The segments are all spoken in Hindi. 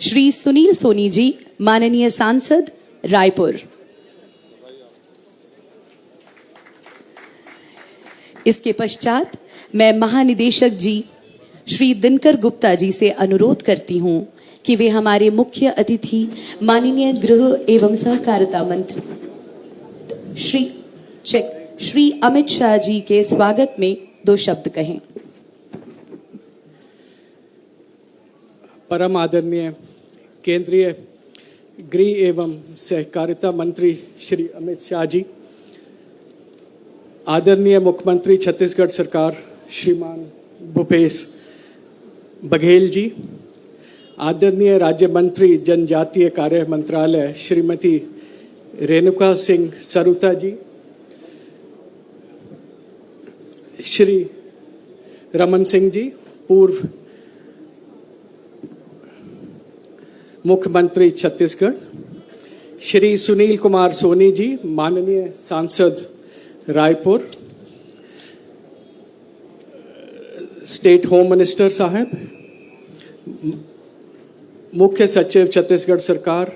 श्री सुनील सोनी जी, माननीय सांसद, रायपुर। इसके पश्चात मैं महानिदेशक जी श्री दिनकर गुप्ता जी से अनुरोध करती हूं कि वे हमारे मुख्य अतिथि माननीय गृह एवं सहकारिता मंत्री श्री अमित शाह जी के स्वागत में 2 शब्द कहें। परम आदरणीय केंद्रीय गृह एवं सहकारिता मंत्री श्री अमित शाह जी, आदरणीय मुख्यमंत्री छत्तीसगढ़ सरकार श्रीमान भूपेश बघेल जी, आदरणीय राज्य मंत्री जनजातीय कार्य मंत्रालय श्रीमती रेणुका सिंह सरुता जी, श्री रमन सिंह जी, पूर्व मुख्यमंत्री छत्तीसगढ़, श्री सुनील कुमार सोनी जी, माननीय सांसद रायपुर, स्टेट होम मिनिस्टर साहब, मुख्य सचिव छत्तीसगढ़ सरकार,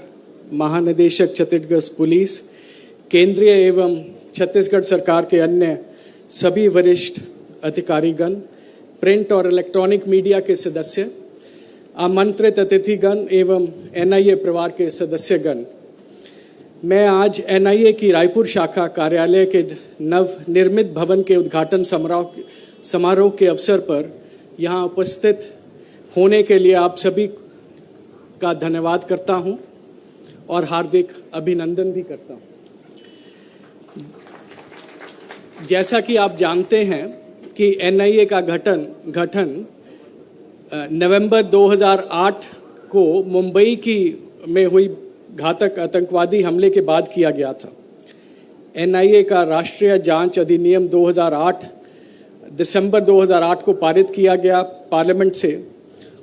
महानिदेशक छत्तीसगढ़ पुलिस, केंद्रीय एवं छत्तीसगढ़ सरकार के अन्य सभी वरिष्ठ अधिकारीगण, प्रिंट और इलेक्ट्रॉनिक मीडिया के सदस्य, आमंत्रित अतिथिगण एवं एनआईए परिवार के सदस्यगण, मैं आज एनआईए की रायपुर शाखा कार्यालय के नवनिर्मित भवन के उद्घाटन समारोह के अवसर पर यहाँ उपस्थित होने के लिए आप सभी का धन्यवाद करता हूँ और हार्दिक अभिनंदन भी करता हूँ। जैसा कि आप जानते हैं कि एनआईए का गठन नवंबर 2008 को मुंबई में हुई घातक आतंकवादी हमले के बाद किया गया था। एनआईए का राष्ट्रीय जांच अधिनियम 2008 दिसंबर 2008 को पारित किया गया पार्लियामेंट से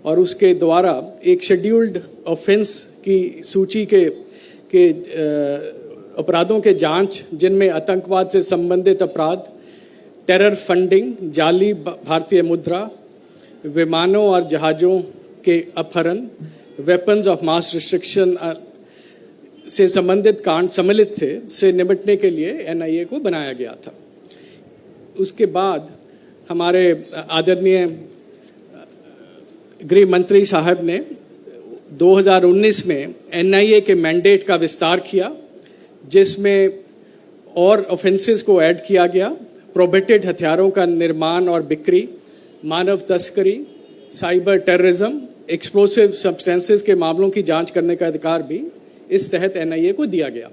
और उसके द्वारा एक शेड्यूल्ड ऑफेंस की सूची के अपराधों के जांच, जिनमें आतंकवाद से संबंधित अपराध, टेरर फंडिंग, जाली भारतीय मुद्रा, विमानों और जहाज़ों के अपहरण, वेपन्स ऑफ मास डिस्ट्रक्शन से संबंधित कांड सम्मिलित थे, से निपटने के लिए एनआईए को बनाया गया था। उसके बाद हमारे आदरणीय गृह मंत्री साहब ने 2019 में एनआईए के मैंडेट का विस्तार किया, जिसमें और ऑफेंसेस को ऐड किया गया। प्रोहिबिटेड हथियारों का निर्माण और बिक्री, मानव तस्करी, साइबर टेररिज्म, एक्सप्लोसिव सब्सटेंसेस के मामलों की जांच करने का अधिकार भी इस तहत एनआईए को दिया गया।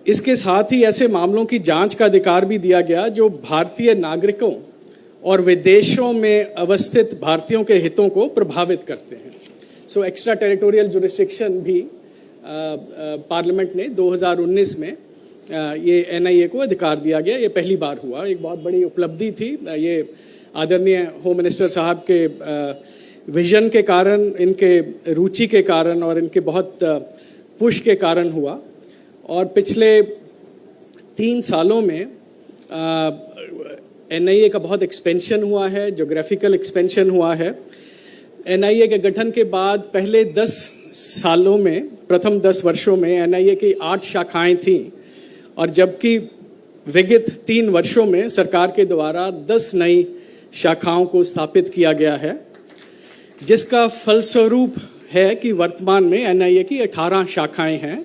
इसके साथ ही ऐसे मामलों की जांच का अधिकार भी दिया गया जो भारतीय नागरिकों और विदेशों में अवस्थित भारतीयों के हितों को प्रभावित करते हैं। सो एक्स्ट्रा टेरिटोरियल जुरिस्डिक्शन भी पार्लियामेंट ने 2019 में ये एनआईए को अधिकार दिया गया। ये पहली बार हुआ, एक बहुत बड़ी उपलब्धि थी। ये आदरणीय होम मिनिस्टर साहब के विजन के कारण, इनके रुचि के कारण और इनके बहुत पुश के कारण हुआ। और पिछले 3 सालों में एनआईए का बहुत एक्सपेंशन हुआ है, ज्योग्राफिकल एक्सपेंशन हुआ है। एनआईए के गठन के बाद पहले 10 सालों में, प्रथम 10 वर्षों में एनआईए की 8 शाखाएं थीं, और जबकि विगत 3 वर्षों में सरकार के द्वारा 10 नई शाखाओं को स्थापित किया गया है, जिसका फलस्वरूप है कि वर्तमान में एनआईए की 18 शाखाएं हैं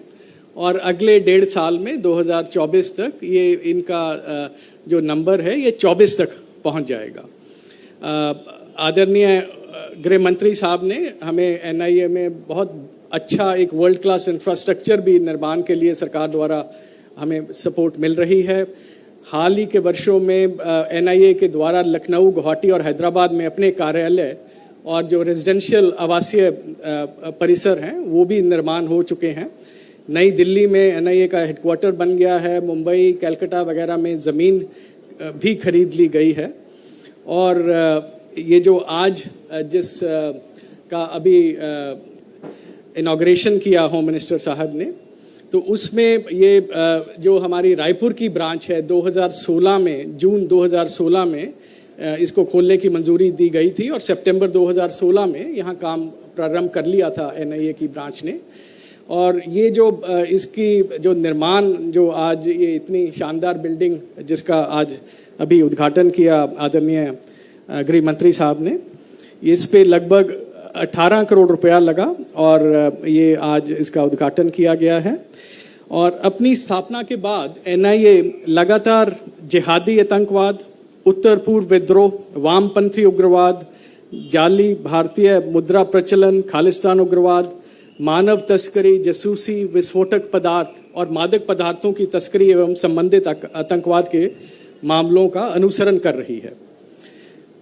और अगले 1.5 साल में 2024 तक ये इनका जो नंबर है ये 24 तक पहुंच जाएगा। आदरणीय गृह मंत्री साहब ने हमें एनआईए में बहुत अच्छा एक वर्ल्ड क्लास इंफ्रास्ट्रक्चर भी निर्माण के लिए सरकार द्वारा हमें सपोर्ट मिल रही है। हाल ही के वर्षों में एनआईए के द्वारा लखनऊ, गुवाहाटी और हैदराबाद में अपने कार्यालय और जो रेजिडेंशियल आवासीय परिसर हैं वो भी निर्माण हो चुके हैं। नई दिल्ली में एनआईए का हेडक्वार्टर बन गया है। मुंबई, कलकत्ता वगैरह में ज़मीन भी खरीद ली गई है। और ये जो आज जिस का अभी इनॉग्रेशन किया होम मिनिस्टर साहब ने, तो उसमें ये जो हमारी रायपुर की ब्रांच है 2016 में, जून 2016 में इसको खोलने की मंजूरी दी गई थी और सितंबर 2016 में यहाँ काम प्रारंभ कर लिया था एनआईए की ब्रांच ने। और ये जो इसकी जो निर्माण, जो आज ये इतनी शानदार बिल्डिंग जिसका आज अभी उद्घाटन किया आदरणीय गृह मंत्री साहब ने, इस पे लगभग 18 करोड़ रुपया लगा और ये आज इसका उद्घाटन किया गया है। और अपनी स्थापना के बाद एनआईए लगातार जिहादी आतंकवाद, उत्तर पूर्व विद्रोह, वामपंथी उग्रवाद, जाली भारतीय मुद्रा प्रचलन, खालिस्तान उग्रवाद, मानव तस्करी, जासूसी, विस्फोटक पदार्थ और मादक पदार्थों की तस्करी एवं संबंधित आतंकवाद के मामलों का अनुसरण कर रही है।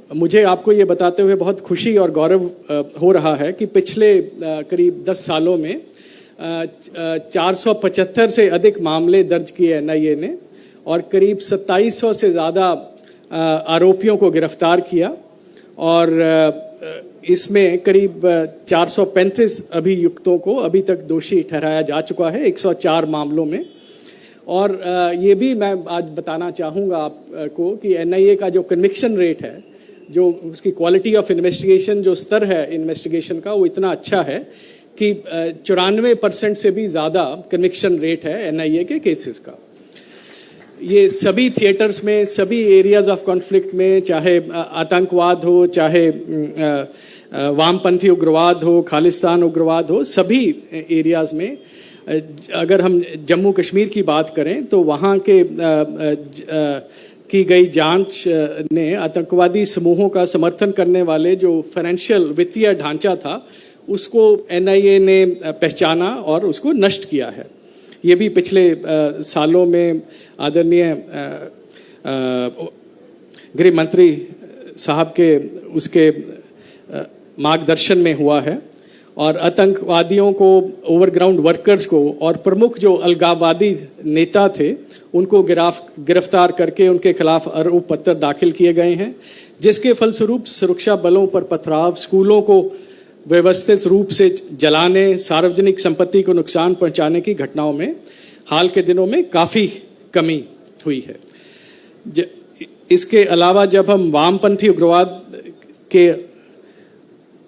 मुझे आपको ये बताते हुए बहुत खुशी और गौरव हो रहा है कि पिछले करीब 10 सालों में 475 से अधिक मामले दर्ज किए एनआईए ने और करीब 2700 से ज़्यादा आरोपियों को गिरफ्तार किया और इसमें करीब 435 अभियुक्तों को अभी तक दोषी ठहराया जा चुका है 104 मामलों में। और ये भी मैं आज बताना चाहूँगा आपको कि एनआईए का जो कन्विक्शन रेट है, जो उसकी क्वालिटी ऑफ इन्वेस्टिगेशन, जो स्तर है इन्वेस्टिगेशन का, वो इतना अच्छा है कि 94% से भी ज़्यादा कन्विक्शन रेट है एनआईए के केसेस का। ये सभी थिएटर्स में, सभी एरियाज ऑफ कॉन्फ्लिक्ट में, चाहे आतंकवाद हो, चाहे वामपंथी उग्रवाद हो, खालिस्तान उग्रवाद हो, सभी एरियाज में, अगर हम जम्मू कश्मीर की बात करें तो वहाँ के की गई जांच ने आतंकवादी समूहों का समर्थन करने वाले जो फाइनेंशियल वित्तीय ढांचा था उसको एनआईए ने पहचाना और उसको नष्ट किया है। ये भी पिछले सालों में आदरणीय गृह मंत्री साहब के उसके मार्गदर्शन में हुआ है और आतंकवादियों को, ओवरग्राउंड वर्कर्स को और प्रमुख जो अलगाववादी नेता थे उनको गिरफ्तार करके उनके खिलाफ आरोप पत्र दाखिल किए गए हैं, जिसके फलस्वरूप सुरक्षा बलों पर पथराव, स्कूलों को व्यवस्थित रूप से जलाने, सार्वजनिक संपत्ति को नुकसान पहुंचाने की घटनाओं में हाल के दिनों में काफ़ी कमी हुई है। इसके अलावा जब हम वामपंथी उग्रवाद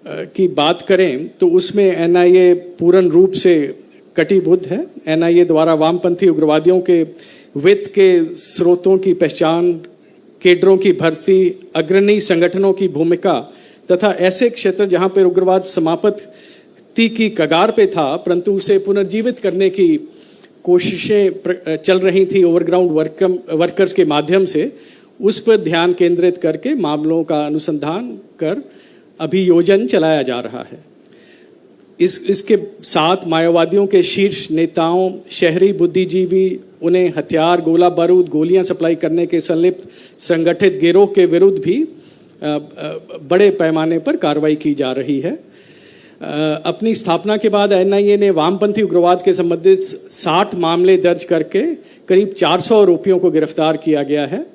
की बात करें तो उसमें एनआईए पूर्ण रूप से कटिबद्ध है। एनआईए द्वारा वामपंथी उग्रवादियों के वित्त के स्रोतों की पहचान, केडरों की भर्ती, अग्रणी संगठनों की भूमिका तथा ऐसे क्षेत्र जहां पर उग्रवाद समाप्ति की कगार पे था परंतु उसे पुनर्जीवित करने की कोशिशें चल रही थी ओवरग्राउंड वर्कर्स के माध्यम से, उस पर ध्यान केंद्रित करके मामलों का अनुसंधान कर अभियोजन चलाया जा रहा है। इसके साथ माओवादियों के शीर्ष नेताओं, शहरी बुद्धिजीवी, उन्हें हथियार, गोला बारूद, गोलियां सप्लाई करने के संलिप्त संगठित गिरोह के विरुद्ध भी बड़े पैमाने पर कार्रवाई की जा रही है। अपनी स्थापना के बाद एनआईए ने वामपंथी उग्रवाद के संबंधित 60 मामले दर्ज करके करीब 400 आरोपियों को गिरफ्तार किया गया है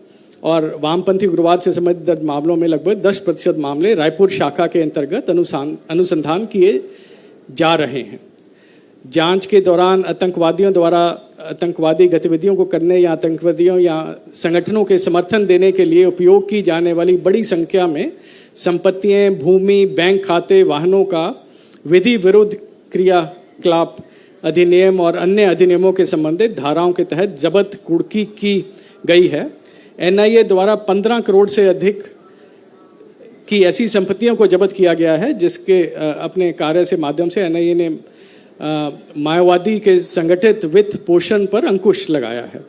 और वामपंथी उग्रवाद से संबंधित मामलों में लगभग 10% मामले रायपुर शाखा के अंतर्गत अनुसंधान किए जा रहे हैं। जांच के दौरान आतंकवादियों द्वारा आतंकवादी गतिविधियों को करने या आतंकवादियों या संगठनों के समर्थन देने के लिए उपयोग की जाने वाली बड़ी संख्या में संपत्तियां, भूमि, बैंक खाते, वाहनों का विधि विरुद्ध क्रियाकलाप अधिनियम और अन्य अधिनियमों के संबंधित धाराओं के तहत जब्त कुर्की की गई है। एनआईए द्वारा 15 करोड़ से अधिक की ऐसी संपत्तियों को जब्त किया गया है जिसके अपने कार्य से माध्यम से एनआईए ने माओवादी के संगठित वित्त पोषण पर अंकुश लगाया है।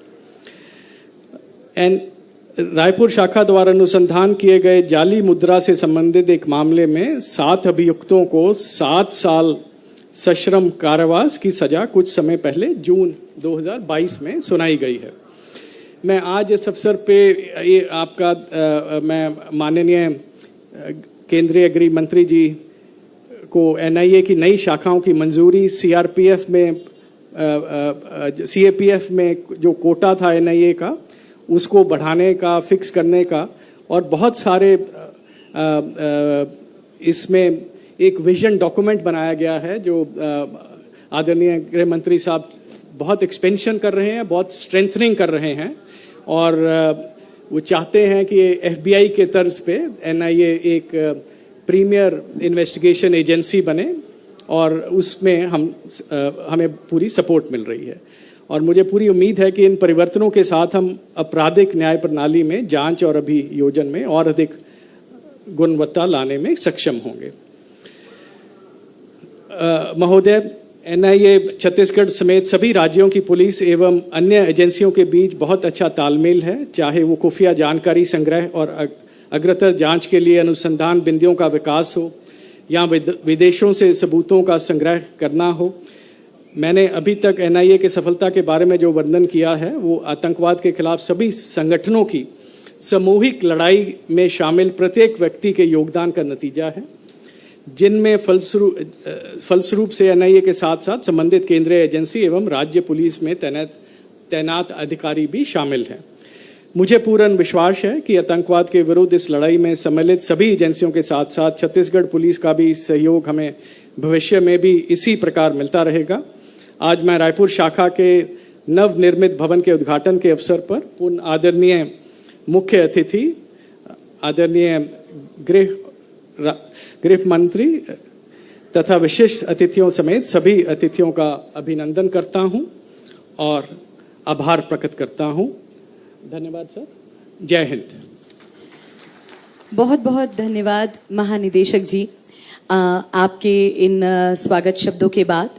रायपुर शाखा द्वारा अनुसंधान किए गए जाली मुद्रा से संबंधित एक मामले में 7 अभियुक्तों को 7 साल सश्रम कारावास की सजा कुछ समय पहले जून 2022 में सुनाई गई है। मैं आज इस अवसर पे ये आपका मैं माननीय केंद्रीय गृह मंत्री जी को एनआईए की नई शाखाओं की मंजूरी, सीआरपीएफ में सीएपीएफ में जो कोटा था एनआईए का उसको बढ़ाने का, फिक्स करने का और बहुत सारे इसमें एक विजन डॉक्यूमेंट बनाया गया है जो आदरणीय गृह मंत्री साहब बहुत एक्सपेंशन कर रहे हैं, बहुत स्ट्रेंथनिंग कर रहे हैं और वो चाहते हैं कि FBI के तर्ज पे NIA एक प्रीमियर इन्वेस्टिगेशन एजेंसी बने और उसमें हमें पूरी सपोर्ट मिल रही है और मुझे पूरी उम्मीद है कि इन परिवर्तनों के साथ हम आपराधिक न्याय प्रणाली में जांच और अभियोजन में और अधिक गुणवत्ता लाने में सक्षम होंगे। महोदय, NIA छत्तीसगढ़ समेत सभी राज्यों की पुलिस एवं अन्य एजेंसियों के बीच बहुत अच्छा तालमेल है, चाहे वो खुफिया जानकारी संग्रह और अग्रतर जांच के लिए अनुसंधान बिंदुओं का विकास हो या विदेशों से सबूतों का संग्रह करना हो। मैंने अभी तक NIA की सफलता के बारे में जो वर्णन किया है वो आतंकवाद के खिलाफ सभी संगठनों की सामूहिक लड़ाई में शामिल प्रत्येक व्यक्ति के योगदान का नतीजा है, जिनमें फलस्वरूप से NIA के साथ साथ संबंधित केंद्रीय एजेंसी एवं राज्य पुलिस में तैनात अधिकारी भी शामिल हैं। मुझे पूर्ण विश्वास है कि आतंकवाद के विरुद्ध इस लड़ाई में सम्मिलित सभी एजेंसियों के साथ साथ छत्तीसगढ़ पुलिस का भी सहयोग हमें भविष्य में भी इसी प्रकार मिलता रहेगा। आज मैं रायपुर शाखा के नवनिर्मित भवन के उद्घाटन के अवसर पर पूर्ण आदरणीय मुख्य अतिथि आदरणीय गृह मंत्री तथा विशिष्ट अतिथियों समेत सभी अतिथियों का अभिनंदन करता हूं और आभार प्रकट करता हूं। धन्यवाद सर। जय हिंद। बहुत बहुत धन्यवाद महानिदेशक जी। आपके इन स्वागत शब्दों के बाद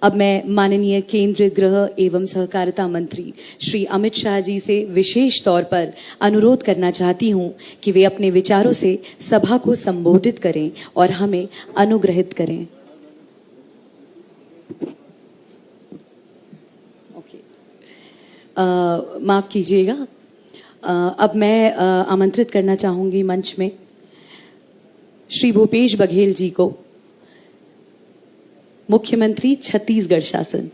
अब मैं माननीय केंद्रीय गृह एवं सहकारिता मंत्री श्री अमित शाह जी से विशेष तौर पर अनुरोध करना चाहती हूं कि वे अपने विचारों से सभा को संबोधित करें और हमें अनुग्रहित करें। माफ कीजिएगा। अब मैं आमंत्रित करना चाहूंगी मंच में श्री भूपेश बघेल जी को, मुख्यमंत्री छत्तीसगढ़ शासन।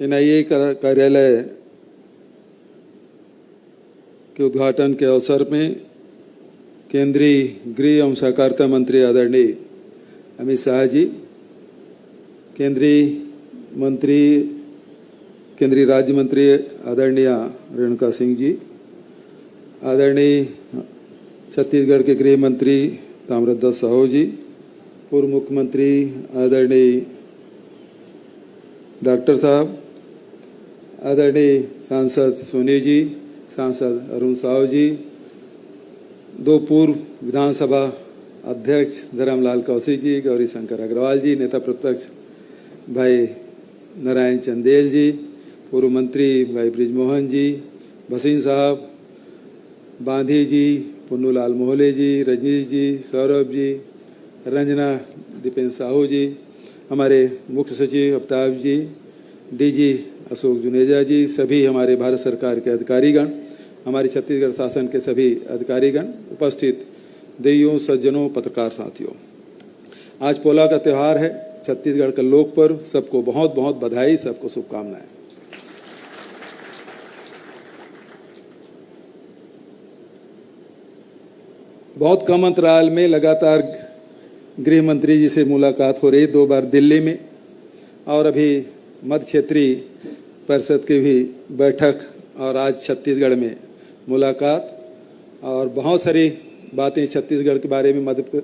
NIA कार्यालय के उद्घाटन के अवसर में केंद्रीय गृह एवं सहकारिता मंत्री आदरणीय अमित शाह जी, केंद्रीय राज्य मंत्री आदरणीय रेणुका सिंह जी, आदरणीय छत्तीसगढ़ के गृह मंत्री ताम्रध्वज साहू जी, पूर्व मुख्यमंत्री आदरणीय डॉक्टर साहब, आदरणीय सांसद सोनी जी, सांसद अरुण साहू जी, दो पूर्व विधानसभा अध्यक्ष धर्मलाल कौशिक जी, गौरी शंकर अग्रवाल जी, नेता प्रतिपक्ष भाई नारायण चंदेल जी, पूर्व मंत्री भाई ब्रिजमोहन जी, भसीन साहब, बांधी जी, पुन्नूलाल मोहले जी, रजनीश जी, सौरभ जी, रंजना दीपेन साहू जी, हमारे मुख्य सचिव अमिताभ जी, DG अशोक जुनेजा जी, सभी हमारे भारत सरकार के अधिकारीगण, हमारे छत्तीसगढ़ शासन के सभी अधिकारीगण, उपस्थित देवियों, सज्जनों, पत्रकार साथियों, आज पोला का त्यौहार है, छत्तीसगढ़ का लोक पर्व। सबको बहुत बहुत बधाई, सबको शुभकामनाएं। बहुत कम अंतराल में लगातार गृह मंत्री जी से मुलाकात हो रही, 2 बार दिल्ली में और अभी मध्य क्षेत्रीय परिषद की भी बैठक और आज छत्तीसगढ़ में मुलाकात और बहुत सारी बातें छत्तीसगढ़ के बारे में मध्य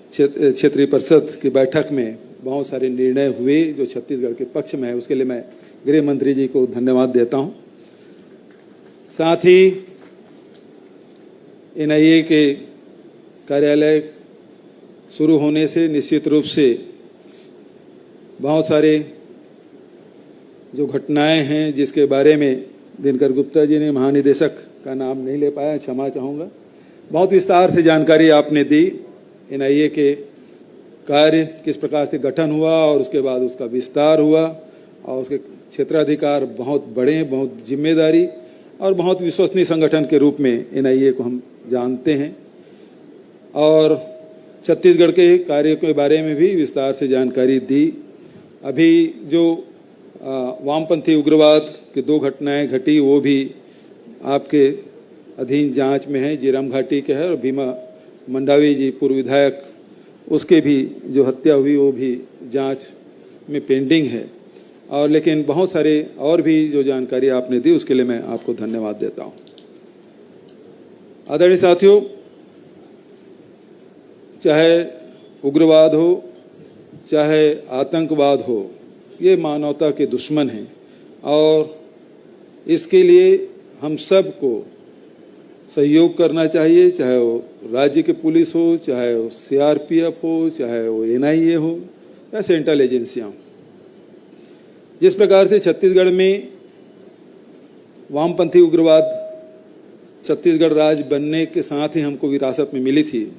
क्षेत्रीय परिषद की बैठक में बहुत सारे निर्णय हुए जो छत्तीसगढ़ के पक्ष में है। उसके लिए मैं गृह मंत्री जी को धन्यवाद देता हूं। साथ ही NIA के कार्यालय शुरू होने से निश्चित रूप से बहुत सारे जो घटनाएं हैं जिसके बारे में दिनकर गुप्ता जी ने, महानिदेशक का नाम नहीं ले पाया, क्षमा चाहूँगा, बहुत विस्तार से जानकारी आपने दी। NIA के कार्य किस प्रकार से गठन हुआ और उसके बाद उसका विस्तार हुआ और उसके क्षेत्राधिकार बहुत बड़े, बहुत जिम्मेदारी और बहुत विश्वसनीय संगठन के रूप में NIA को हम जानते हैं और छत्तीसगढ़ के कार्य के बारे में भी विस्तार से जानकारी दी। अभी जो वामपंथी उग्रवाद की 2 घटनाएं घटी वो भी आपके अधीन जांच में है, जीरम घाटी के है और भीमा मंडावी जी पूर्व विधायक, उसके भी जो हत्या हुई वो भी जांच में पेंडिंग है। और लेकिन बहुत सारे और भी जो जानकारी आपने दी उसके लिए मैं आपको धन्यवाद देता हूं। आदरणीय साथियों, चाहे उग्रवाद हो चाहे आतंकवाद हो, ये मानवता के दुश्मन हैं और इसके लिए हम सबको सहयोग करना चाहिए, चाहे वो राज्य की पुलिस हो, चाहे वो सीआरपीएफ हो, चाहे वो एनआईए हो या सेंट्रल एजेंसियां हो। जिस प्रकार से छत्तीसगढ़ में वामपंथी उग्रवाद छत्तीसगढ़ राज्य बनने के साथ ही हमको विरासत में मिली थी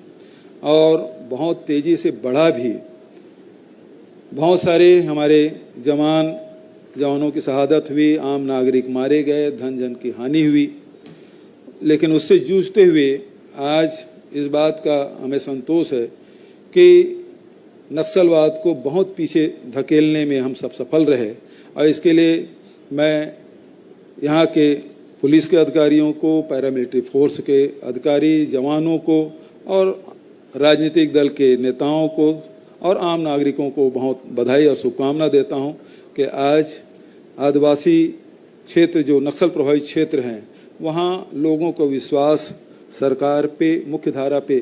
और बहुत तेजी से बढ़ा भी, बहुत सारे हमारे जवानों की शहादत हुई, आम नागरिक मारे गए, धन जन की हानि हुई, लेकिन उससे जूझते हुए आज इस बात का हमें संतोष है कि नक्सलवाद को बहुत पीछे धकेलने में हम सब सफल रहे और इसके लिए मैं यहाँ के पुलिस के अधिकारियों को, पैरामिलिट्री फोर्स के अधिकारी जवानों को और राजनीतिक दल के नेताओं को और आम नागरिकों को बहुत बधाई और शुभकामना देता हूँ कि आज आदिवासी क्षेत्र जो नक्सल प्रभावित क्षेत्र हैं वहाँ लोगों को विश्वास सरकार पे, मुख्य धारा पे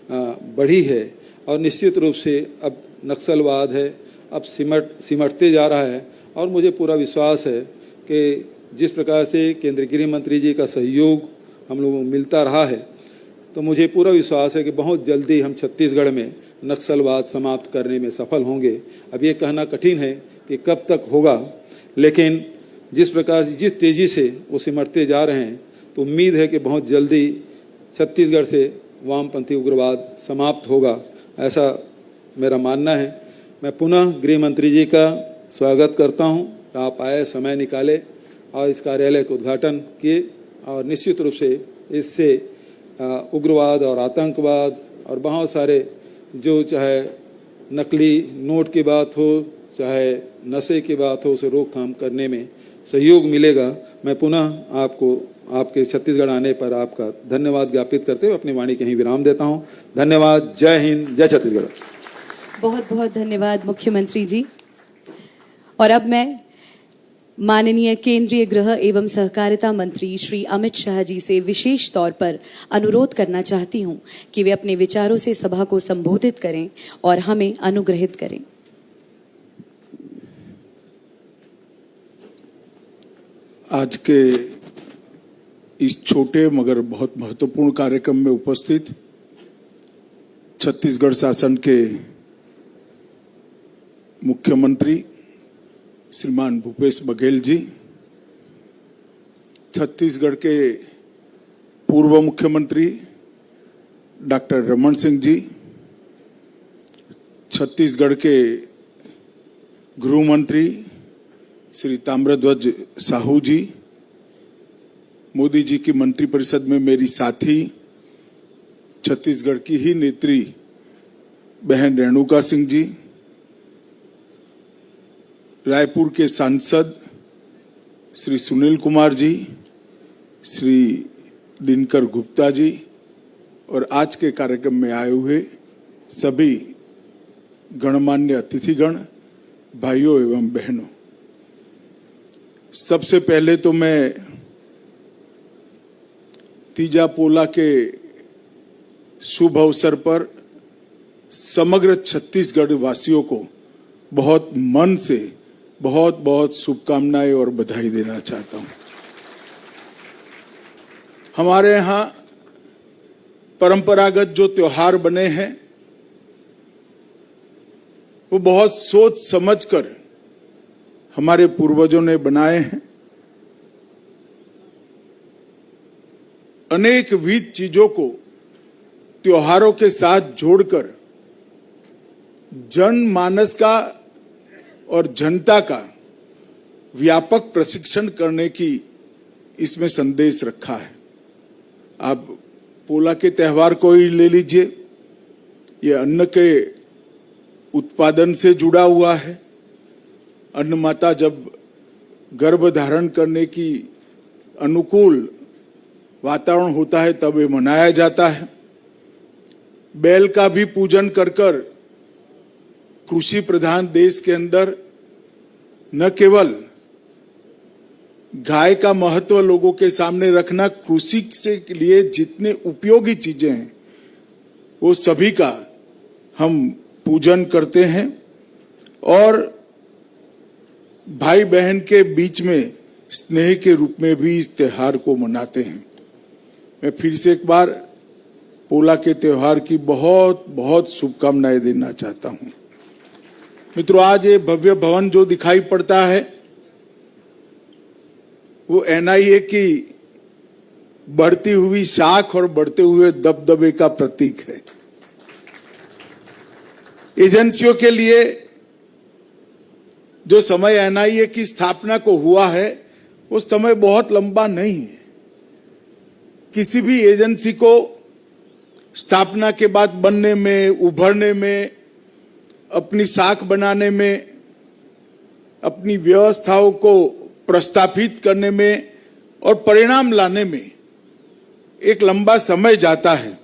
बढ़ी है और निश्चित रूप से अब नक्सलवाद है अब सिमटते जा रहा है और मुझे पूरा विश्वास है कि जिस प्रकार से केंद्रीय गृह मंत्री जी का सहयोग हम लोगों को मिलता रहा है तो मुझे पूरा विश्वास है कि बहुत जल्दी हम छत्तीसगढ़ में नक्सलवाद समाप्त करने में सफल होंगे। अब ये कहना कठिन है कि कब तक होगा, लेकिन जिस प्रकार से जिस तेजी से वो सिमटते जा रहे हैं तो उम्मीद है कि बहुत जल्दी छत्तीसगढ़ से वामपंथी उग्रवाद समाप्त होगा, ऐसा मेरा मानना है। मैं पुनः गृह मंत्री जी का स्वागत करता हूं, आप आए, समय निकाले और इस कार्यालय का उद्घाटन किए और निश्चित रूप से इससे उग्रवाद और आतंकवाद और बहुत सारे जो चाहे नकली नोट की बात हो चाहे नशे की बात हो उसे रोकथाम करने में सहयोग मिलेगा। मैं पुनः आपको आपके छत्तीसगढ़ आने पर आपका धन्यवाद ज्ञापित करते हुए अपनी वाणी कहीं विराम देता हूं। धन्यवाद। जय हिंद, जय छत्तीसगढ़। बहुत बहुत धन्यवाद मुख्यमंत्री जी। और अब मैं माननीय केंद्रीय गृह एवं सहकारिता मंत्री श्री अमित शाह जी से विशेष तौर पर अनुरोध करना चाहती हूं कि वे अपने विचारों से सभा को संबोधित करें और हमें अनुग्रहित करें। आज के इस छोटे मगर बहुत महत्वपूर्ण कार्यक्रम में उपस्थित छत्तीसगढ़ शासन के मुख्यमंत्री श्रीमान भूपेश बघेल जी, छत्तीसगढ़ के पूर्व मुख्यमंत्री डॉक्टर रमन सिंह जी, छत्तीसगढ़ के गृह मंत्री श्री ताम्रध्वज साहू जी, मोदी जी की मंत्रिपरिषद में मेरी साथी छत्तीसगढ़ की ही नेत्री बहन रेणुका सिंह जी, रायपुर के सांसद श्री सुनील कुमार जी, श्री दिनकर गुप्ता जी और आज के कार्यक्रम में आए हुए सभी गणमान्य अतिथिगण, भाइयों एवं बहनों, सबसे पहले तो मैं तीजा पोला के शुभ अवसर पर समग्र छत्तीसगढ़ वासियों को बहुत मन से बहुत बहुत शुभकामनाएं और बधाई देना चाहता हूं। हमारे यहाँ परंपरागत जो त्योहार बने हैं वो बहुत सोच समझकर हमारे पूर्वजों ने बनाए हैं। अनेक विविध चीजों को त्योहारों के साथ जोड़कर जनमानस का और जनता का व्यापक प्रशिक्षण करने की इसमें संदेश रखा है। आप पोला के त्योहार को ही ले लीजिए, ये अन्न के उत्पादन से जुड़ा हुआ है। अन्न माता जब गर्भ धारण करने की अनुकूल वातावरण होता है तब ये मनाया जाता है। बैल का भी पूजन कर कर कृषि प्रधान देश के अंदर न केवल गाय का महत्व लोगों के सामने रखना, कृषि से लिए जितने उपयोगी चीजें हैं वो सभी का हम पूजन करते हैं और भाई बहन के बीच में स्नेह के रूप में भी इस त्योहार को मनाते हैं। मैं फिर से एक बार पोला के त्योहार की बहुत बहुत शुभकामनाएं देना चाहता हूं। मित्रों, आज ये भव्य भवन जो दिखाई पड़ता है वो एनआईए की बढ़ती हुई शाख और बढ़ते हुए दबदबे का प्रतीक है। एजेंसियों के लिए जो समय एनआईए की स्थापना को हुआ है वो समय बहुत लंबा नहीं है। किसी भी एजेंसी को स्थापना के बाद बनने में, उभरने में, अपनी शाख बनाने में, अपनी व्यवस्थाओं को प्रस्थापित करने में और परिणाम लाने में एक लंबा समय जाता है,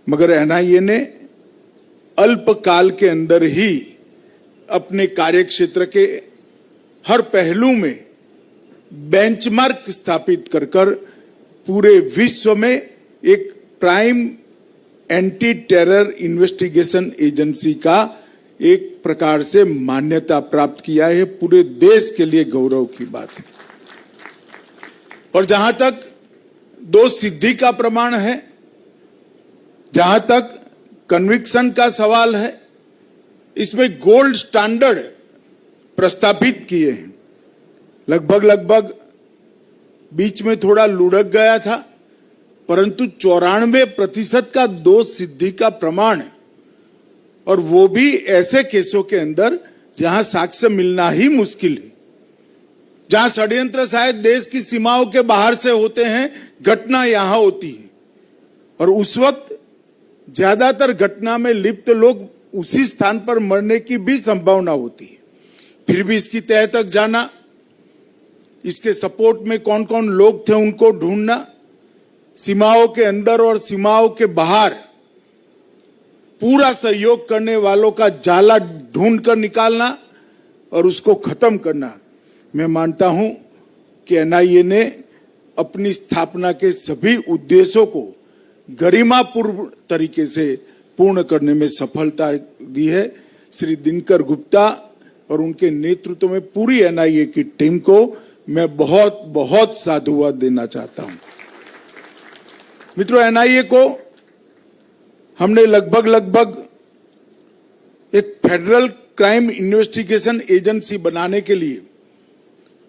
मगर एनआईए ने अल्पकाल के अंदर ही अपने कार्यक्षेत्र के हर पहलू में बेंचमार्क स्थापित कर कर पूरे विश्व में एक prime anti terror investigation agency का एक प्रकार से मान्यता प्राप्त किया है। पूरे देश के लिए गौरव की बात है। और जहां तक दो सिद्धि का प्रमाण है, जहां तक कन्विक्शन का सवाल है, इसमें गोल्ड स्टैंडर्ड प्रस्तावित किए हैं। लगभग बीच में थोड़ा लुढ़क गया था, परंतु 94% का दोष सिद्धि का प्रमाण है, और वो भी ऐसे केसों के अंदर जहां साक्ष्य मिलना ही मुश्किल है, जहां षड्यंत्र शायद देश की सीमाओं के बाहर से होते हैं, घटना यहां होती है और उस वक्त ज्यादातर घटना में लिप्त लोग उसी स्थान पर मरने की भी संभावना होती है। फिर भी इसकी तह तक जाना, इसके सपोर्ट में कौन कौन लोग थे उनको ढूंढना, सीमाओं के अंदर और सीमाओं के बाहर पूरा सहयोग करने वालों का जाला ढूंढ कर निकालना और उसको खत्म करना। मैं मानता हूं कि एनआईए ने अपनी स्थापना के सभी उद्देश्यों को गरिमापूर्ण तरीके से पूर्ण करने में सफलता दी है। श्री दिनकर गुप्ता और उनके नेतृत्व में पूरी एनआईए की टीम को मैं बहुत बहुत साधुवाद देना चाहता हूं। मित्रों, एनआईए को हमने लगभग एक फेडरल क्राइम इन्वेस्टिगेशन एजेंसी बनाने के लिए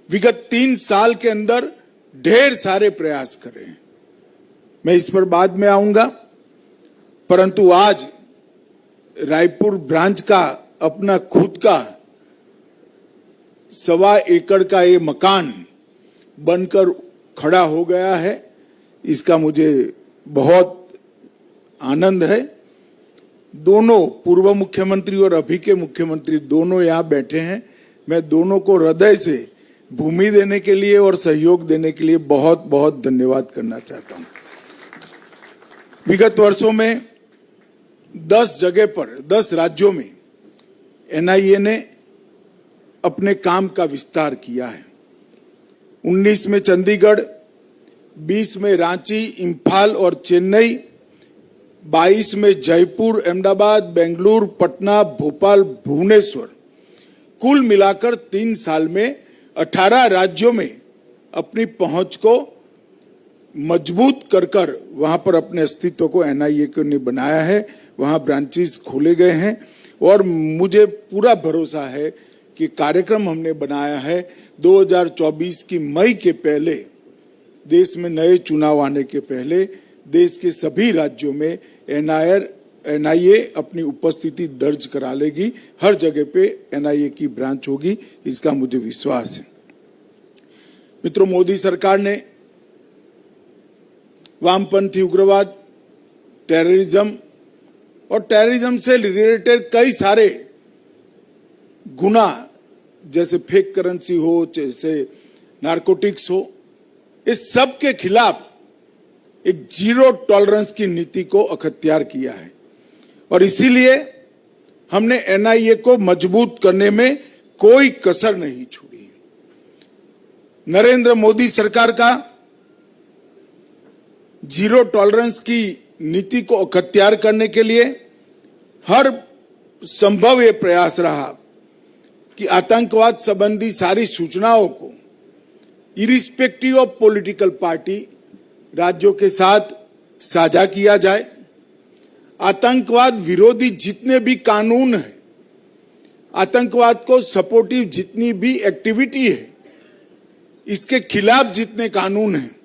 विगत 3 साल के अंदर ढेर सारे प्रयास करे हैं। मैं इस पर बाद में आऊंगा, परंतु आज रायपुर ब्रांच का अपना खुद का 1.25 एकड़ का ये मकान बनकर खड़ा हो गया है। इसका मुझे बहुत आनंद है। दोनों पूर्व मुख्यमंत्री और अभी के मुख्यमंत्री दोनों यहां बैठे हैं। मैं दोनों को हृदय से भूमि देने के लिए और सहयोग देने के लिए बहुत बहुत धन्यवाद करना चाहता हूं। विगत वर्षों में 10 जगह पर 10 राज्यों में एनआईए ने अपने काम का विस्तार किया है। 19 में चंडीगढ़, 20 में रांची, इंफाल और चेन्नई, 22 में जयपुर, अहमदाबाद, बेंगलुरु, पटना, भोपाल, भुवनेश्वर, कुल मिलाकर 3 साल में 18 राज्यों में अपनी पहुंच को मजबूत कर वहां पर अपने अस्तित्व को एनआईए को ने बनाया है। वहां ब्रांचेस खोले गए हैं और मुझे पूरा भरोसा है कि कार्यक्रम हमने बनाया है 2024 की मई के पहले, देश में नए चुनाव आने के पहले देश के सभी राज्यों में एनआईए अपनी उपस्थिति दर्ज करा लेगी। हर जगह पे एनआईए की ब्रांच होगी, इसका मुझे विश्वास है। मित्रों, मोदी सरकार ने वामपंथी उग्रवाद, टेररिज्म और टेररिज्म से रिलेटेड कई सारे गुना, जैसे फेक करेंसी हो, जैसे नारकोटिक्स हो, इस सब के खिलाफ एक जीरो टॉलरेंस की नीति को अख्तियार किया है और इसीलिए हमने एनआईए को मजबूत करने में कोई कसर नहीं छोड़ी। नरेंद्र मोदी सरकार का जीरो टॉलरेंस की नीति को अख्तियार करने के लिए हर संभव ये प्रयास रहा कि आतंकवाद संबंधी सारी सूचनाओं को इरिस्पेक्टिव ऑफ पॉलिटिकल पार्टी राज्यों के साथ साझा किया जाए। आतंकवाद विरोधी जितने भी कानून हैं, आतंकवाद को सपोर्टिव जितनी भी एक्टिविटी है, इसके खिलाफ जितने कानून हैं,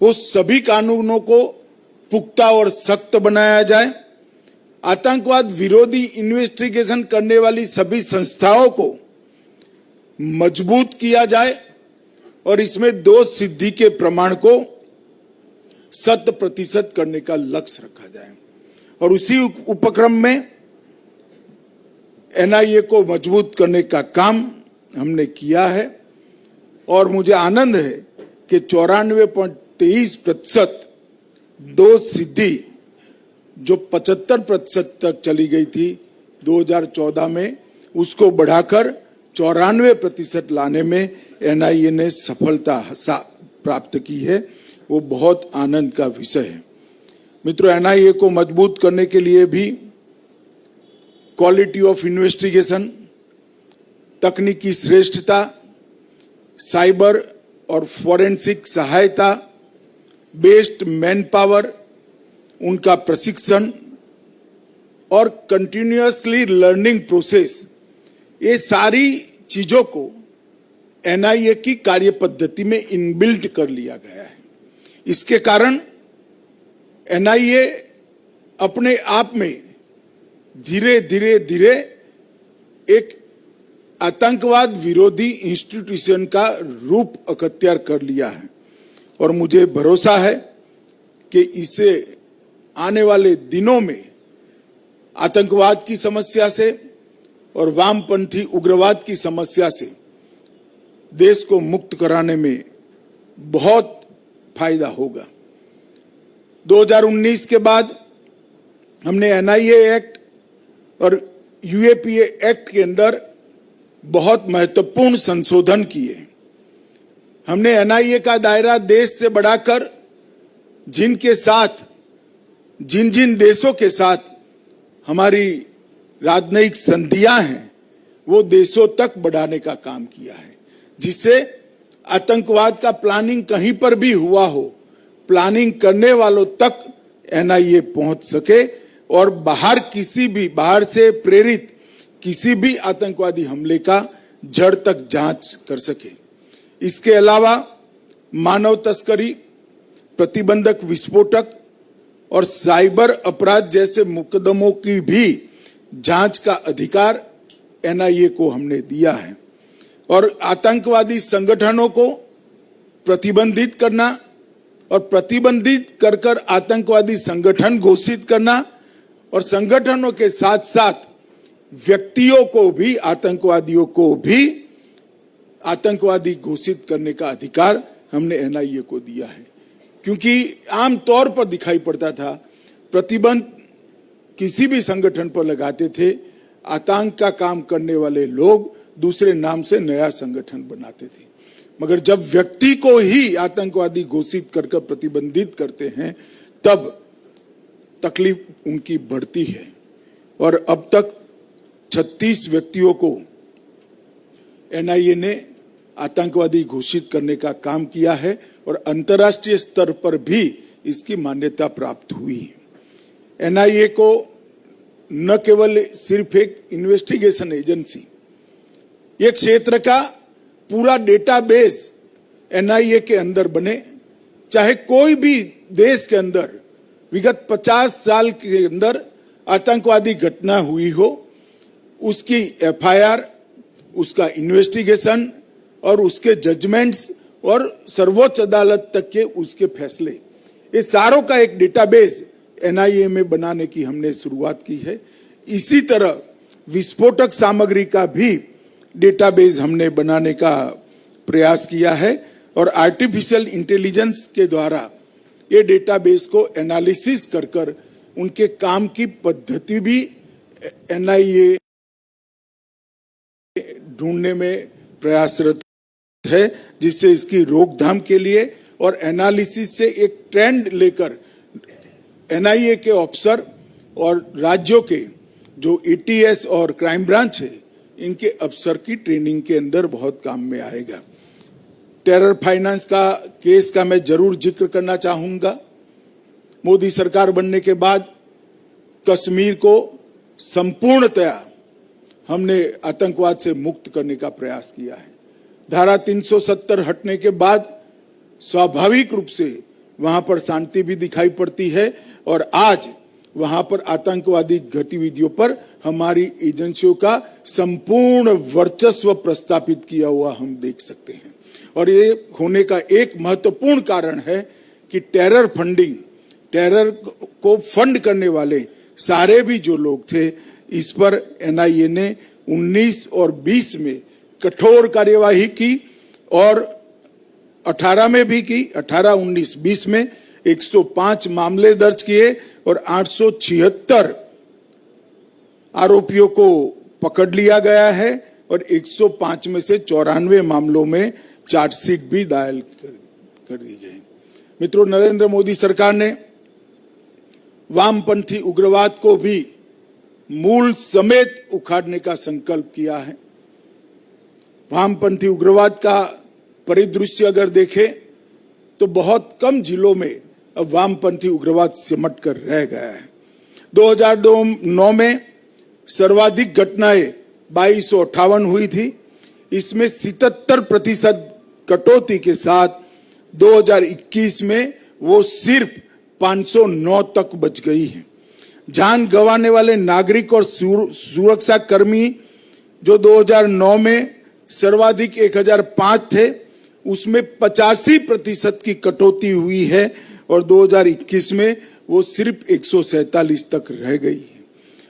वो सभी कानूनों को पुख्ता और सख्त बनाया जाए। आतंकवाद विरोधी इन्वेस्टिगेशन करने वाली सभी संस्थाओं को मजबूत किया जाए और इसमें दोष सिद्धि के प्रमाण को 100% करने का लक्ष्य रखा जाए। और उसी उपक्रम में एनआईए को मजबूत करने का काम हमने किया है और मुझे आनंद है कि 94.23% दोष सिद्धि जो 75% तक चली गई थी 2014 में, उसको बढ़ाकर 94% लाने में एनआईए ने सफलता प्राप्त की है। वो बहुत आनंद का विषय है। मित्रों, एनआईए को मजबूत करने के लिए भी क्वालिटी ऑफ इन्वेस्टिगेशन, तकनीकी श्रेष्ठता, साइबर और फॉरेंसिक सहायता, बेस्ड मैन पावर, उनका प्रशिक्षण और कंटिन्यूअसली लर्निंग प्रोसेस, ये सारी चीजों को एनआईए की कार्य पद्धति में इनबिल्ट कर लिया गया है। इसके कारण एनआईए अपने आप में धीरे धीरे एक आतंकवाद विरोधी इंस्टीट्यूशन का रूप अख्तियार कर लिया है और मुझे भरोसा है कि इसे आने वाले दिनों में आतंकवाद की समस्या से और वामपंथी उग्रवाद की समस्या से देश को मुक्त कराने में बहुत फायदा होगा। 2019 के बाद हमने एनआईए एक्ट और यूएपीए एक्ट के अंदर बहुत महत्वपूर्ण संशोधन किए। हमने एनआईए का दायरा देश से बढ़ाकर जिनके साथ जिन देशों के साथ हमारी राजनयिक संधियां हैं, वो देशों तक बढ़ाने का काम किया है, जिससे आतंकवाद का प्लानिंग कहीं पर भी हुआ हो, प्लानिंग करने वालों तक एनआईए पहुंच सके और बाहर से प्रेरित किसी भी आतंकवादी हमले का जड़ तक जांच कर सके। इसके अलावा मानव तस्करी, प्रतिबंधक विस्फोटक और साइबर अपराध जैसे मुकदमों की भी जांच का अधिकार एनआईए को हमने दिया है और आतंकवादी संगठनों को प्रतिबंधित करना और प्रतिबंधित कर आतंकवादी संगठन घोषित करना और संगठनों के साथ साथ व्यक्तियों को भी, आतंकवादियों को भी आतंकवादी घोषित करने का अधिकार हमने एनआईए को दिया है। क्योंकि आम तौर पर दिखाई पड़ता था प्रतिबंध किसी भी संगठन पर लगाते थे, आतंक का काम करने वाले लोग दूसरे नाम से नया संगठन बनाते थे, मगर जब व्यक्ति को ही आतंकवादी घोषित कर प्रतिबंधित करते हैं तब तकलीफ उनकी बढ़ती है। और अब तक 36 व्यक्तियों को एनआईए ने आतंकवादी घोषित करने का काम किया है और अंतर्राष्ट्रीय स्तर पर भी इसकी मान्यता प्राप्त हुई है। एनआईए को न केवल सिर्फ एक इन्वेस्टिगेशन एजेंसी, एक क्षेत्र का पूरा डेटाबेस एनआईए के अंदर बने, चाहे कोई भी देश के अंदर विगत 50 साल के अंदर आतंकवादी घटना हुई हो, उसकी एफआईआर, उसका इन्वेस्टिगेशन और उसके जजमेंट्स और सर्वोच्च अदालत तक के उसके फैसले, ये सारों का एक डेटाबेस एनआईए में बनाने की हमने शुरुआत की है। इसी तरह विस्फोटक सामग्री का भी डेटाबेस हमने बनाने का प्रयास किया है और आर्टिफिशियल इंटेलिजेंस के द्वारा ये डेटाबेस को एनालिसिस कर उनके काम की पद्धति भी एनआईए ढूंढने में प्रयासरत है, जिससे इसकी रोकथाम के लिए और एनालिसिस से एक ट्रेंड लेकर एनआईए के ऑफिसर और राज्यों के जो एटीएस और क्राइम ब्रांच है, इनके अफसर की ट्रेनिंग के अंदर बहुत काम में आएगा। टेरर फाइनेंस का केस का मैं जरूर जिक्र करना चाहूंगा। मोदी सरकार बनने के बाद कश्मीर को संपूर्णतया हमने आतंकवाद से मुक्त करने का प्रयास किया है। धारा 370 हटने के बाद स्वाभाविक रूप से वहां पर शांति भी दिखाई पड़ती है और आज वहां पर आतंकवादी गतिविधियों पर हमारी एजेंसियों का संपूर्ण वर्चस्व प्रस्थापित किया हुआ हम देख सकते हैं। और ये होने का एक महत्वपूर्ण कारण है कि टेरर फंडिंग, टेरर को फंड करने वाले सारे भी जो लोग थे, इस पर एनआईए ने 19 और 20 में कठोर कार्यवाही की और 18 में भी की। 18, 19, 20 में 105 मामले दर्ज किए और 876 आरोपियों को पकड़ लिया गया है और 105 में से 94 मामलों में चार्जशीट भी दायर कर दी गई। मित्रों, नरेंद्र मोदी सरकार ने वामपंथी उग्रवाद को भी मूल समेत उखाड़ने का संकल्प किया है। वामपंथी उग्रवाद का परिदृश्य अगर देखें तो बहुत कम जिलों में अब वामपंथी उग्रवाद सिमट कर रह गया है। 2009 में सर्वाधिक घटनाएं 2258 हुई थी। इसमें 77% कटौती के साथ 2021 में वो सिर्फ 509 तक बच गई है। जान गंवाने वाले नागरिक और सुरक्षा कर्मी जो 2009 में सर्वाधिक 1005 थे, उसमें 85% की कटौती हुई है और 2021 में वो सिर्फ 147 तक रह गई है।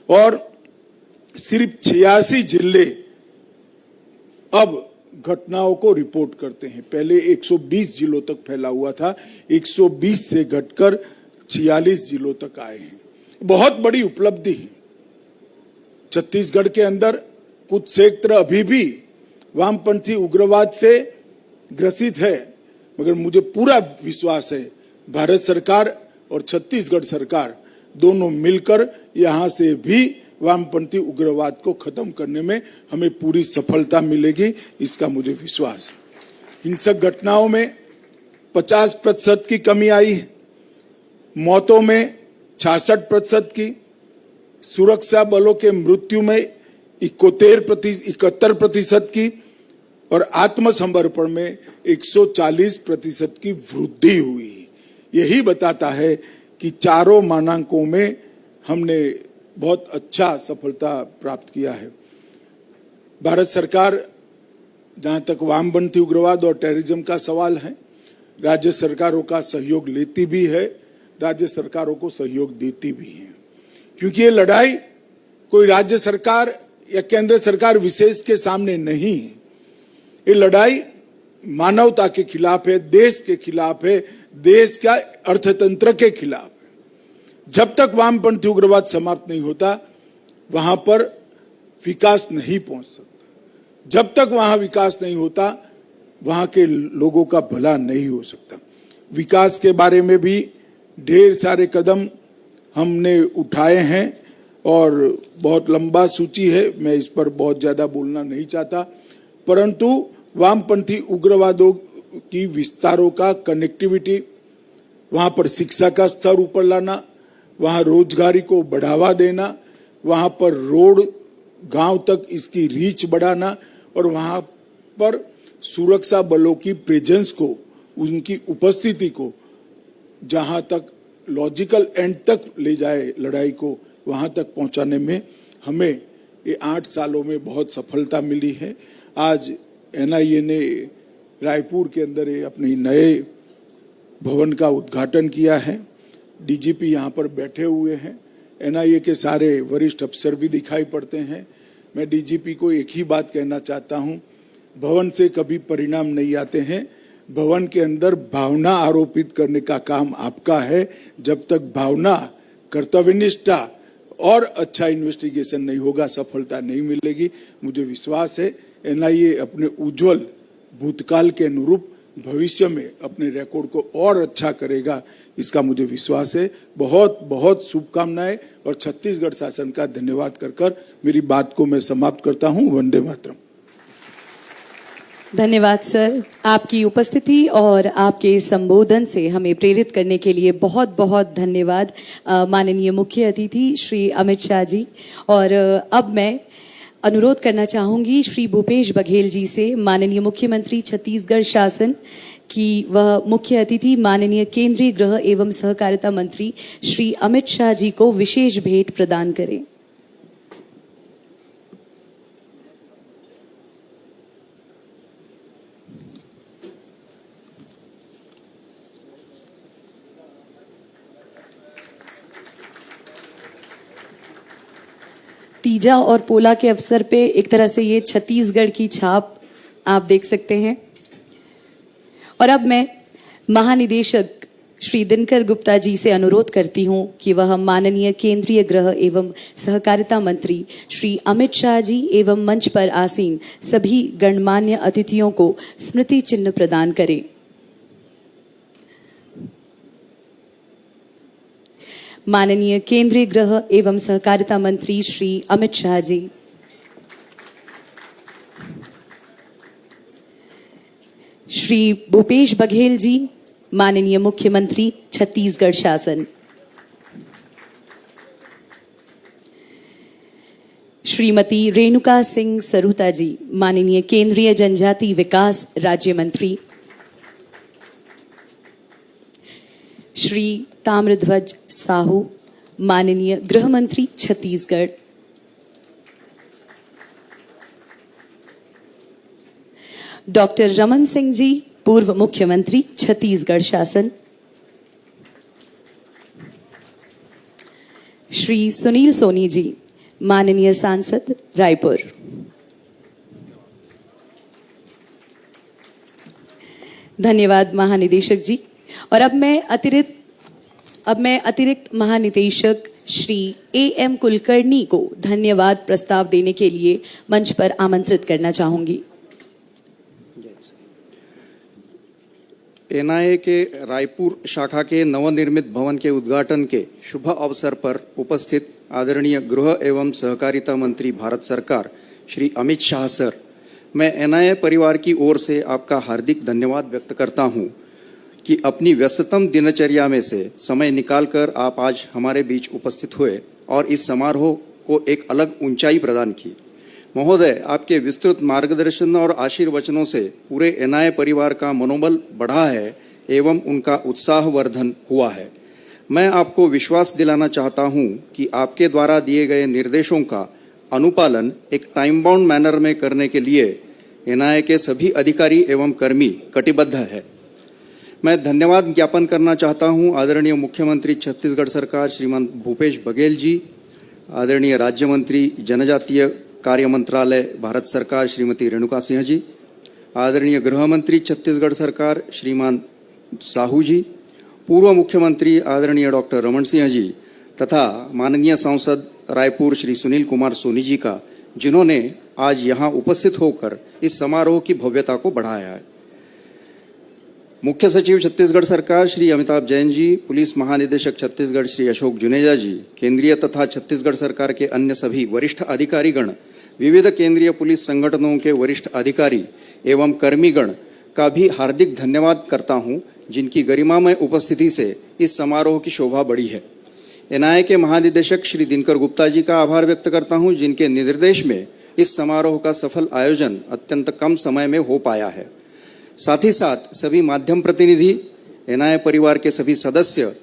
और सिर्फ 86 जिले अब घटनाओं को रिपोर्ट करते हैं। पहले 120 जिलों तक फैला हुआ था, 120 से घटकर 46 जिलों तक आए हैं। बहुत बड़ी उपलब्धि है। छत्तीसगढ़ के अंदर कुछ क्षेत्र अभी भी वामपंथी उग्रवाद से ग्रसित है, मगर मुझे पूरा विश्वास है भारत सरकार और छत्तीसगढ़ सरकार दोनों मिलकर यहां से भी वामपंथी उग्रवाद को खत्म करने में हमें पूरी सफलता मिलेगी, इसका मुझे विश्वास है। हिंसक घटनाओं में 50% की कमी आई है, मौतों में 66% की, सुरक्षा बलों के मृत्यु में 71% की और आत्मसमर्पण में 140% की वृद्धि हुई। यही बताता है कि चारों मानकों में हमने बहुत अच्छा सफलता प्राप्त किया है। भारत सरकार, जहां तक वामपंथी उग्रवाद और टेररिज्म का सवाल है, राज्य सरकारों का सहयोग लेती भी है, राज्य सरकारों को सहयोग देती भी है, क्योंकि ये लड़ाई कोई राज्य सरकार या केंद्र सरकार विशेष के सामने नहीं है। ये लड़ाई मानवता के खिलाफ है, देश के खिलाफ है, देश का अर्थतंत्र के खिलाफ है। जब तक वामपंथी उग्रवाद समाप्त नहीं होता, वहां पर विकास नहीं पहुंच सकता। जब तक वहां विकास नहीं होता, वहां के लोगों का भला नहीं हो सकता। विकास के बारे में भी ढेर सारे कदम हमने उठाए हैं और बहुत लंबा सूची है, मैं इस पर बहुत ज्यादा बोलना नहीं चाहता, परंतु वामपंथी उग्रवादों की विस्तारों का कनेक्टिविटी, वहां पर शिक्षा का स्तर ऊपर लाना, वहां रोजगारी को बढ़ावा देना, वहां पर रोड गांव तक इसकी रीच बढ़ाना और वहां पर सुरक्षा बलों की प्रेजेंस को, उनकी उपस्थिति को जहां तक लॉजिकल एंड तक ले जाए लड़ाई को, वहां तक पहुंचाने में हमें ये 8 सालों में बहुत सफलता मिली है। आज एनआईए ने रायपुर के अंदर अपने नए भवन का उद्घाटन किया है। डीजीपी यहाँ पर बैठे हुए हैं, एनआईए के सारे वरिष्ठ अफसर भी दिखाई पड़ते हैं। मैं डीजीपी को एक ही बात कहना चाहता हूँ, भवन से कभी परिणाम नहीं आते हैं, भवन के अंदर भावना आरोपित करने का काम आपका है। जब तक भावना, कर्तव्यनिष्ठा और अच्छा इन्वेस्टिगेशन नहीं होगा, सफलता नहीं मिलेगी। मुझे विश्वास है एनआईए अपने उज्जवल भूतकाल के अनुरूप भविष्य में अपने रिकॉर्ड को और अच्छा करेगा, इसका मुझे विश्वास है। बहुत बहुत शुभकामनाएं और छत्तीसगढ़ शासन का धन्यवाद कर मेरी बात को मैं समाप्त करता हूं। वंदे मातरम। धन्यवाद सर, आपकी उपस्थिति और आपके संबोधन से हमें प्रेरित करने के लिए बहुत बहुत धन्यवाद माननीय मुख्य अतिथि श्री अमित शाह जी। और अब मैं अनुरोध करना चाहूंगी श्री भूपेश बघेल जी से, माननीय मुख्यमंत्री छत्तीसगढ़ शासन, कि वह मुख्य अतिथि माननीय केंद्रीय गृह एवं सहकारिता मंत्री श्री अमित शाह जी को विशेष भेंट प्रदान करें। तीजा और पोला के अवसर पे एक तरह से ये छत्तीसगढ़ की छाप आप देख सकते हैं। और अब मैं महानिदेशक श्री दिनकर गुप्ता जी से अनुरोध करती हूं कि वह माननीय केंद्रीय गृह एवं सहकारिता मंत्री श्री अमित शाह जी एवं मंच पर आसीन सभी गणमान्य अतिथियों को स्मृति चिन्ह प्रदान करें। माननीय केंद्रीय गृह एवं सहकारिता मंत्री श्री अमित शाह जी। श्री भूपेश बघेल जी, माननीय मुख्यमंत्री छत्तीसगढ़ शासन। श्रीमती रेणुका सिंह सरूता जी, माननीय केंद्रीय जनजाति विकास राज्य मंत्री। श्री ताम्रध्वज साहू, माननीय गृह मंत्री छत्तीसगढ़। डॉक्टर रमन सिंह जी, पूर्व मुख्यमंत्री छत्तीसगढ़ शासन। श्री सुनील सोनी जी, माननीय सांसद रायपुर। धन्यवाद महानिदेशक जी। और अब मैं अतिरिक्त महानिदेशक श्री A.M. कुलकर्णी को धन्यवाद प्रस्ताव देने के लिए मंच पर आमंत्रित करना चाहूंगी। एनआईए के रायपुर शाखा के नवनिर्मित भवन के उद्घाटन के शुभ अवसर पर उपस्थित आदरणीय गृह एवं सहकारिता मंत्री भारत सरकार श्री अमित शाह सर, मैं एनआईए परिवार की ओर से आपका हार्दिक धन्यवाद व्यक्त करता हूं कि अपनी व्यस्ततम दिनचर्या में से समय निकालकर आप आज हमारे बीच उपस्थित हुए और इस समारोह को एक अलग ऊंचाई प्रदान की। महोदय, आपके विस्तृत मार्गदर्शन और आशीर्वचनों से पूरे एनआईए परिवार का मनोबल बढ़ा है एवं उनका उत्साहवर्धन हुआ है। मैं आपको विश्वास दिलाना चाहता हूं कि आपके द्वारा दिए गए निर्देशों का अनुपालन एक टाइम बाउंड मैनर में करने के लिए एनआईए के सभी अधिकारी एवं कर्मी कटिबद्ध है। मैं धन्यवाद ज्ञापन करना चाहता हूं आदरणीय मुख्यमंत्री छत्तीसगढ़ सरकार श्रीमान भूपेश बघेल जी, आदरणीय राज्य मंत्री जनजातीय कार्य मंत्रालय भारत सरकार श्रीमती रेणुका सिंह जी, आदरणीय गृह मंत्री छत्तीसगढ़ सरकार श्रीमान साहू जी, पूर्व मुख्यमंत्री आदरणीय डॉक्टर रमन सिंह जी तथा माननीय सांसद रायपुर श्री सुनील कुमार सोनी जी का, जिन्होंने आज यहाँ उपस्थित होकर इस समारोह की भव्यता को बढ़ाया है। मुख्य सचिव छत्तीसगढ़ सरकार श्री अमिताभ जैन जी, पुलिस महानिदेशक छत्तीसगढ़ श्री अशोक जुनेजा जी, केंद्रीय तथा छत्तीसगढ़ सरकार के अन्य सभी वरिष्ठ अधिकारीगण, विविध केंद्रीय पुलिस संगठनों के वरिष्ठ अधिकारी एवं कर्मीगण का भी हार्दिक धन्यवाद करता हूं, जिनकी गरिमामय उपस्थिति से इस समारोह की शोभा बढ़ी है। एनआईए के महानिदेशक श्री दिनकर गुप्ता जी का आभार व्यक्त करता हूं, जिनके निर्देश में इस समारोह का सफल आयोजन अत्यंत कम समय में हो पाया है। साथ ही साथ सभी माध्यम प्रतिनिधि, एनआईए परिवार के सभी सदस्य,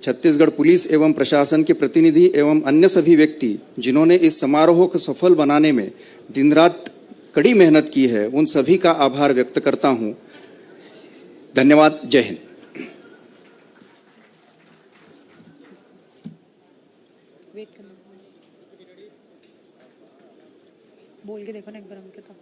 छत्तीसगढ़ पुलिस एवं प्रशासन के प्रतिनिधि एवं अन्य सभी व्यक्ति जिन्होंने इस समारोह को सफल बनाने में दिन रात कड़ी मेहनत की है, उन सभी का आभार व्यक्त करता हूं। धन्यवाद। जय हिंद। बोल के देखो ना एक बार हमके तो।